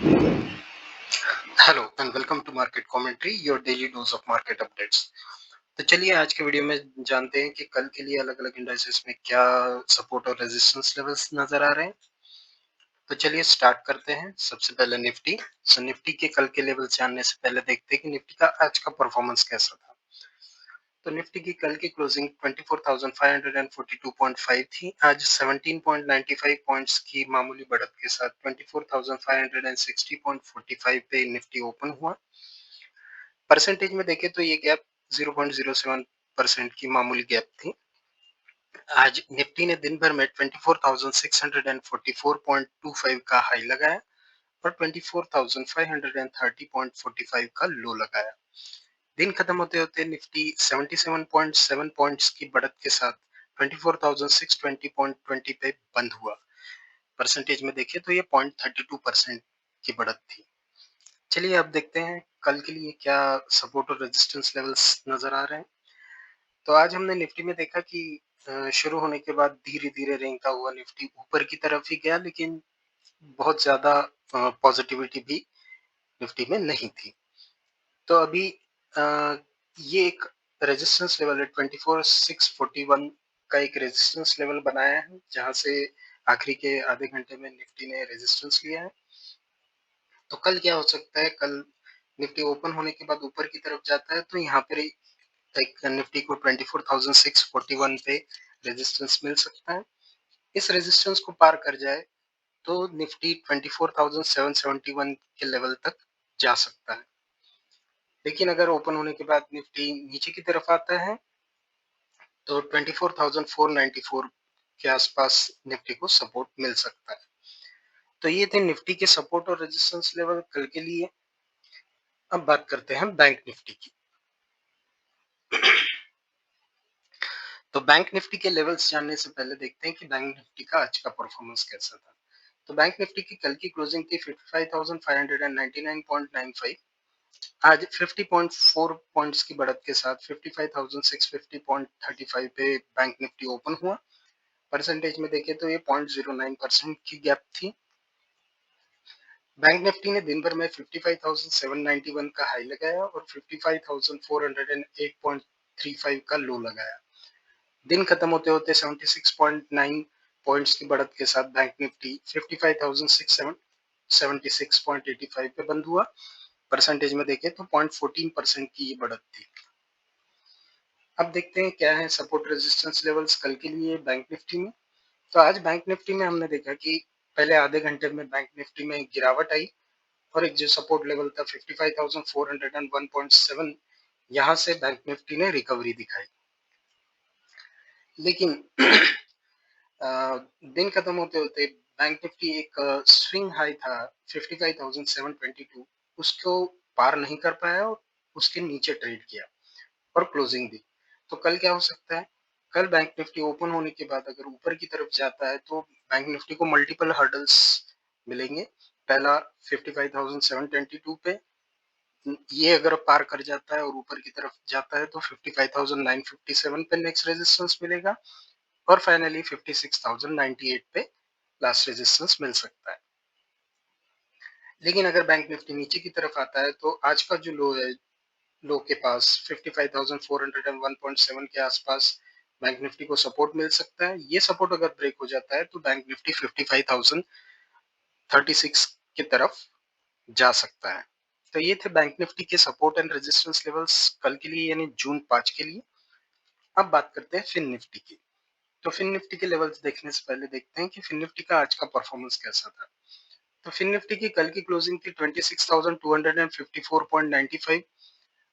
Hello and welcome to market commentary, your daily dose of market updates. तो चलिए आज के वीडियो में जानते हैं कि कल के लिए अलग अलग इंडाइसेस में क्या सपोर्ट और रेजिस्टेंस लेवल्स नजर आ रहे हैं। तो चलिए स्टार्ट करते हैं। सबसे पहले निफ्टी। निफ्टी के कल के लेवल जानने से पहले देखते हैं कि निफ्टी का आज का परफॉर्मेंस कैसा था। तो निफ्टी की कल की क्लोजिंग 24,542.5 थी। आज 17.95 पॉइंट्स की मामूली बढ़त के साथ 24,560.45 पे निफ्टी ओपन हुआ। परसेंटेज में देखें तो ये गैप 0.07% की मामूली गैप थी। आज निफ्टी ने दिन भर में 24,644.25 का हाई लगाया और 24,530.45 का लो लगाया। दिन खत्म होते होते निफ्टी 77.7 पॉइंट्स की बढ़त के साथ 24,620.20 पे बंद हुआ। परसेंटेज में देखें तो ये 0.32% की बढ़त थी। चलिए अब देखते हैं कल के लिए क्या सपोर्ट और रेजिस्टेंस लेवल्स नजर आ रहे हैं। तो आज हमने निफ्टी में देखा कि शुरू होने के बाद धीरे धीरे रेंगता हुआ निफ्टी ऊपर की तरफ ही गया, लेकिन बहुत ज्यादा पॉजिटिविटी भी निफ्टी में नहीं थी। तो अभी ये एक रेजिस्टेंस लेवल है 24,641 का एक रेजिस्टेंस लेवल बनाया है, जहां से आखिरी के आधे घंटे में निफ्टी ने रेजिस्टेंस लिया है। तो कल क्या हो सकता है, कल निफ्टी ओपन होने के बाद ऊपर की तरफ जाता है तो यहाँ पर एक निफ्टी को 24,641 पे रेजिस्टेंस मिल सकता है। इस रेजिस्टेंस को पार कर जाए तो निफ्टी 24,771 के लेवल तक जा सकता है। लेकिन अगर ओपन होने के बाद निफ्टी नीचे की तरफ आता है तो 24,494 के आसपास निफ्टी को सपोर्ट मिल सकता है। तो ये थे निफ्टी के सपोर्ट और रेजिस्टेंस लेवल कल के लिए। अब बात करते हैं बैंक निफ्टी की। तो बैंक निफ्टी के लेवल्स जानने से पहले देखते हैं कि बैंक निफ्टी का आज का परफॉर्मेंस कैसा था। तो बैंक निफ्टी की कल की क्लोजिंग थी 55,599.95। आज 50.4 पॉइंट्स की बढ़त के साथ 55,650.35 पे बैंक निफ्टी ओपन हुआ। परसेंटेज में देखें तो ये 0.09% की गैप थी। बैंक निफ्टी ने दिन भर में 55,791 का हाई लगाया और 55,408.35 का लो लगाया। दिन खत्म होते होते 76.9 पॉइंट्स की बढ़त के साथ बैंक निफ्टी 55,676.85 पे बंद हुआ। परसेंटेज में देखें तो 0.14% की ये बढ़त थी। अब देखते हैं क्या है सपोर्ट रेजिस्टेंस लेवल्स कल के लिए बैंक निफ्टी में। तो आज बैंक निफ्टी में हमने देखा कि पहले आधे घंटे में बैंक निफ्टी में गिरावट आई और एक जो सपोर्ट लेवल था 55,401.7, यहाँ से बैंक निफ्टी ने रिकवरी दिखाई। लेकिन दिन खत्म होते होते बैंक निफ्टी एक स्विंग हाई था 55,722, उसको पार नहीं कर पाया और उसके नीचे ट्रेड किया और क्लोजिंग दी। तो कल क्या हो सकता है, कल बैंक निफ्टी ओपन होने के बाद अगर ऊपर की तरफ जाता है तो बैंक निफ्टी को मल्टीपल हर्डल्स मिलेंगे। पहला 55,722 पे, ये अगर पार कर जाता है और ऊपर की तरफ जाता है तो 55,957 पे नेक्स्ट रेजिस्टेंस मिलेगा और फाइनली 56,098 पे लास्ट रेजिस्टेंस मिल सकता है। लेकिन अगर बैंक निफ्टी नीचे की तरफ आता है तो आज का जो लो है, लो के पास 55,401.7 के आसपास बैंक निफ्टी को सपोर्ट मिल सकता है। ये सपोर्ट अगर ब्रेक हो जाता है तो बैंक निफ्टी 55,036 की तरफ जा सकता है। तो ये थे बैंक निफ्टी के सपोर्ट एंड रेजिस्टेंस लेवल्स कल के लिए, यानी जून 5 के लिए। अब बात करते हैं फिन निफ्टी की। तो फिन निफ्टी के लेवल्स देखने से पहले देखते हैं कि फिन निफ्टी का आज का परफॉर्मेंस कैसा था। तो फिन निफ्टी की कल की क्लोजिंग थी 26,254.95।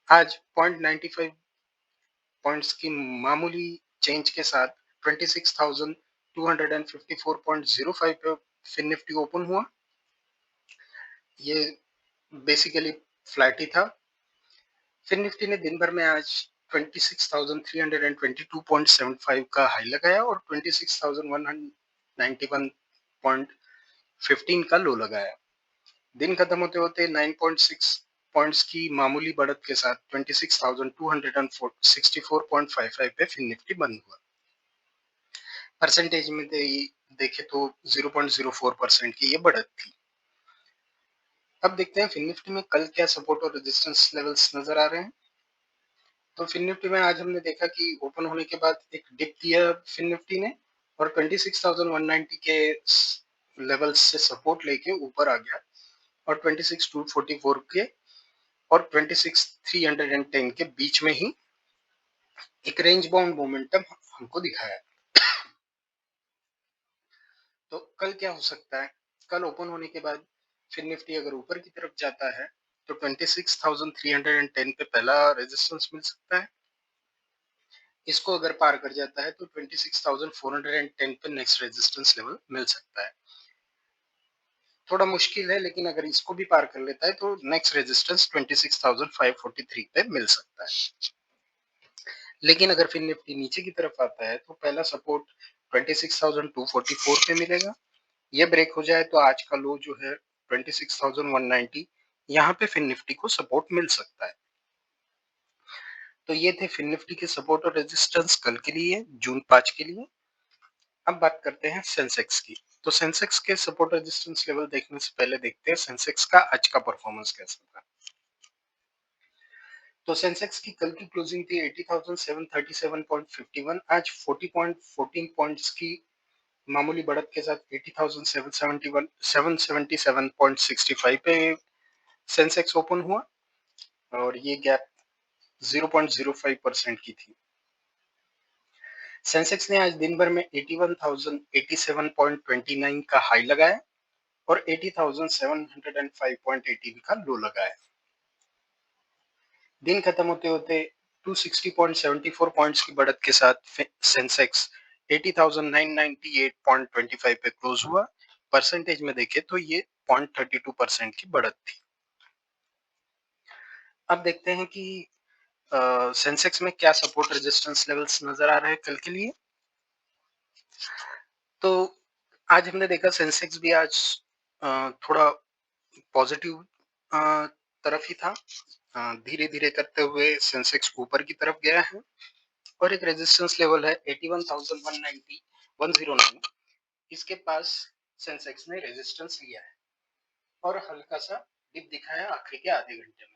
आज 0.95 पॉइंट्स की मामूली चेंज के साथ 26,254.05 पे फिन निफ्टी ओपन हुआ। ये बेसिकली फ्लैट ही था। फिन निफ्टी ने दिन भर में आज 26,322.75 का हाई लगाया और 26,191.15 का लो लगाया। दिन खत्म होते होते 9.6 पॉइंट्स की मामूली बढ़त के साथ 26,264.55 पे फिन निफ्टी बंद हुआ। परसेंटेज में देखे तो 0.04% की ये बढ़त थी। अब देखते हैं फिन निफ्टी में कल क्या सपोर्ट और रेजिस्टेंस लेवल्स नजर आ रहे हैं। तो फिन निफ्टी में आज हमने देखा कि ओपन होने के बाद एक डिप दिया फिन निफ्टी ने और 26,190 के लेवल्स से सपोर्ट लेके ऊपर आ गया और 26,244 के और 26,310 के बीच में ही एक रेंज बाउंड मोमेंटम हमको दिखाया। तो कल क्या हो सकता है? कल ओपन होने के बाद फिर निफ्टी अगर ऊपर की तरफ जाता है तो 26,310 पे पहला रेजिस्टेंस मिल सकता है। इसको अगर पार कर जाता है तो 26,410 पे नेक्स्ट रेजिस्टेंस लेवल मिल सकता है। थोड़ा मुश्किल है, लेकिन अगर इसको भी पार कर लेता है तो नेक्स्ट रेजिस्टेंस 26,543 पे मिल सकता है। लेकिन अगर फिर निफ्टी नीचे की तरफ आता है तो पहला सपोर्ट 26,244 पे मिलेगा। ये ब्रेक हो जाए तो आज का लो जो है 26,190, यहाँ पे फिन निफ्टी को सपोर्ट मिल सकता है। तो ये थे फिन निफ्टी के सपोर्ट और रेजिस्टेंस कल के लिए, जून 5 के लिए। अब बात करते हैं सेंसेक्स की। तो सेंसेक्स के सपोर्ट रेजिस्टेंस लेवल देखने से पहले देखते हैं सेंसेक्स का आज का परफॉर्मेंस कैसा था। तो सेंसेक्स की कल की क्लोजिंग थी 80,737.51, आज 40.14 पॉइंट्स की मामूली बढ़त के साथ 80,777.65 पे सेंसेक्स ओपन हुआ और ये गैप 0.05% की थी। सेंसेक्स ने आज दिन भर में 81,087.29 का हाई लगाया और 80,705.18 का लो लगाया। दिन खत्म होते होते 260.74 पॉइंट्स की बढ़त के साथ सेंसेक्स 80,998.25 पे क्लोज हुआ। परसेंटेज में देखें तो ये 0.32% की बढ़त थी। अब देखते हैं कि सेंसेक्स में क्या सपोर्ट रेजिस्टेंस लेवल्स नजर आ रहे हैं कल के लिए। तो आज हमने देखा सेंसेक्स भी आज थोड़ा पॉजिटिव तरफ ही था। धीरे धीरे करते हुए सेंसेक्स ऊपर की तरफ गया है और एक रेजिस्टेंस लेवल है 81,190 109, इसके पास सेंसेक्स ने रेजिस्टेंस लिया है और हल्का सा डिप दिखाया आखिरी के आधे घंटे में।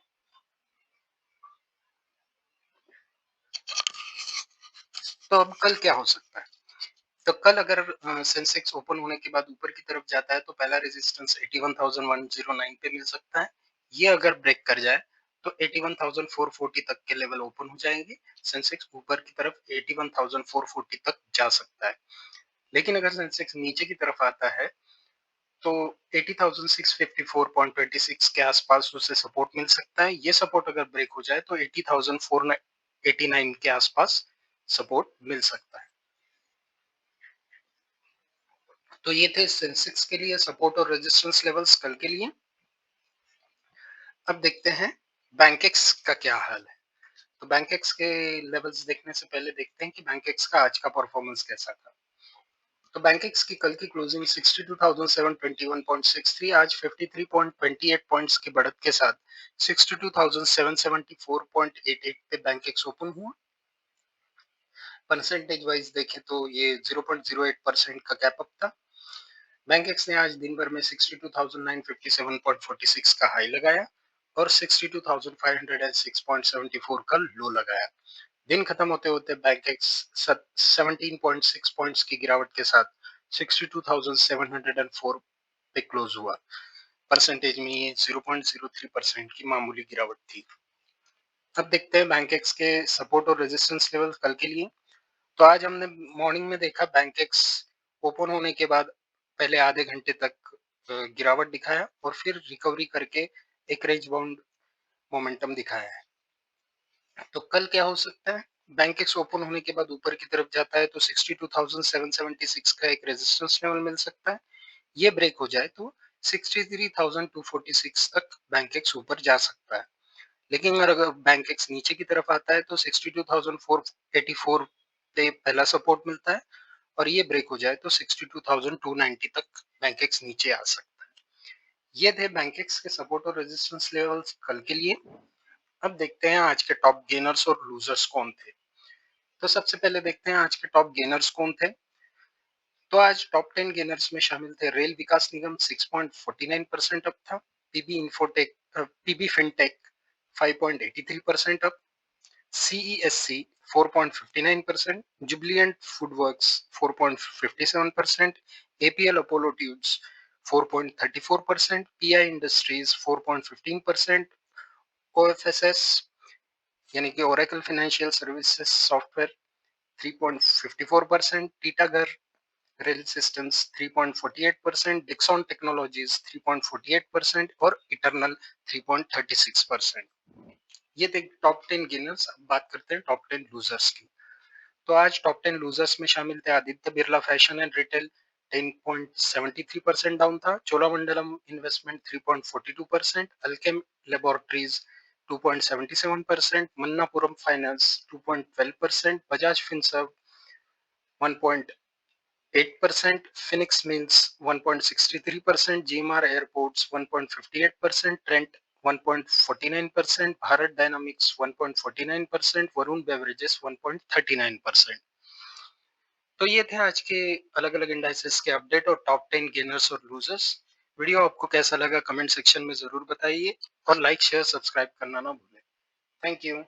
तो अब कल क्या हो सकता है? तो कल अगर सेंसेक्स ओपन होने के बाद ऊपर की तरफ जाता है तो पहला रेजिस्टेंस 81,109 पे मिल सकता है। ये अगर ब्रेक कर जाए तो 81,440 तक के लेवल ओपन हो जाएंगे। सेंसेक्स ऊपर की तरफ 81,440 तक जा सकता है। लेकिन अगर सेंसेक्स नीचे की तरफ आता है तो 80,654.26 के आसपास उसे सपोर्ट मिल सकता है। ये सपोर्ट अगर ब्रेक हो जाए तो 80,489 के आसपास सपोर्ट मिल सकता है। तो ये थे सेंसेक्स के लिए सपोर्ट और रेजिस्टेंस लेवल्स कल के लिए। अब देखते हैं बैंकेक्स का क्या हाल है। तो बैंकेक्स के लेवल्स देखने से पहले देखते हैं कि बैंकेक्स का आज का परफॉर्मेंस कैसा था। तो बैंकेक्स की कल की क्लोजिंग 62,721.63, आज 53.28 पॉइंट्स की बढ़त के साथ 62,774.88 पे बैंकेक्स ओपन हुआ। परसेंटेज वाइज देखें तो ये 0.08% का गैप अप था। बैंकेक्स ने आज दिन भर में 62,957.46 का हाई लगाया और 62,506.74 का लो लगाया। दिन खत्म होते होते बैंकेक्स 17.6 पॉइंट्स की गिरावट के साथ 62,704 पे क्लोज हुआ। परसेंटेज में ये 0.03% की मामूली गिरावट थी। अब देखते हैं बैंकेक्स के सपोर्ट और रेजिस्टेंस लेवल कल के लिए। तो आज हमने मॉर्निंग में देखा बैंकेक्स ओपन होने के बाद पहले आधे घंटे तक गिरावट दिखाया और फिर रिकवरी करके एक रेंज बाउंड मोमेंटम दिखाया है। तो कल क्या हो सकता है? बैंकेक्स ओपन होने के बाद ऊपर की तरफ जाता है तो 62,776 का एक रेजिस्टेंस लेवल मिल सकता है। ये ब्रेक हो जाए तो 63,246 तक बैंकेक्स ऊपर जा सकता है। लेकिन अगर बैंकेक्स नीचे की तरफ आता है तो 62,484 पे पहला सपोर्ट मिलता है और ये ब्रेक हो जाए तो 62,290 तक बैंकेक्स नीचे आ सकता है। ये थे बैंकेक्स के सपोर्ट और रेजिस्टेंस लेवल्स कल के लिए। अब देखते हैं आज के टॉप गेनर्स और लूजर्स कौन थे। तो सबसे पहले देखते हैं आज के टॉप गेनर्स कौन थे। तो आज टॉप 10 गेनर्स में शामिल थे रेल विकास निगम 6.49% अप था। PB Fintech 5.83% up, CESC 4.59%, Jubilant Foodworks 4.57%, APL Apollo Tubes 4.34%, PI Industries 4.15%, OFSS यानी कि Oracle Financial Services Software 3.54%, Titagar Rail Systems 3.48%, Dixon Technologies 3.48% और Eternal 3.36%। ये थे टॉप 10 गेनर्स। अब बात करते हैं टॉप 10 लूजर्स की। तो आज टॉप 10 लूजर्स में शामिल थे Aditya Birla fashion and retail 10.73% down था, Cholamandalam investment 3.42%, Alkem laboratories 2.77%, Manappuram finance 2.12%, Bajaj Finserv 1.8%, Phoenix Mills 1.63%, GMR airports 1.58%, Trent 1.49%, Bharat dynamics 1.49%, Varun beverages 1.39%। तो ये थे आज के अलग अलग इंडाइसेस के अपडेट और टॉप 10 गेनर्स और लूजर्स। वीडियो आपको कैसा लगा कमेंट सेक्शन में जरूर बताइए और लाइक शेयर सब्सक्राइब करना ना भूलें। Thank you.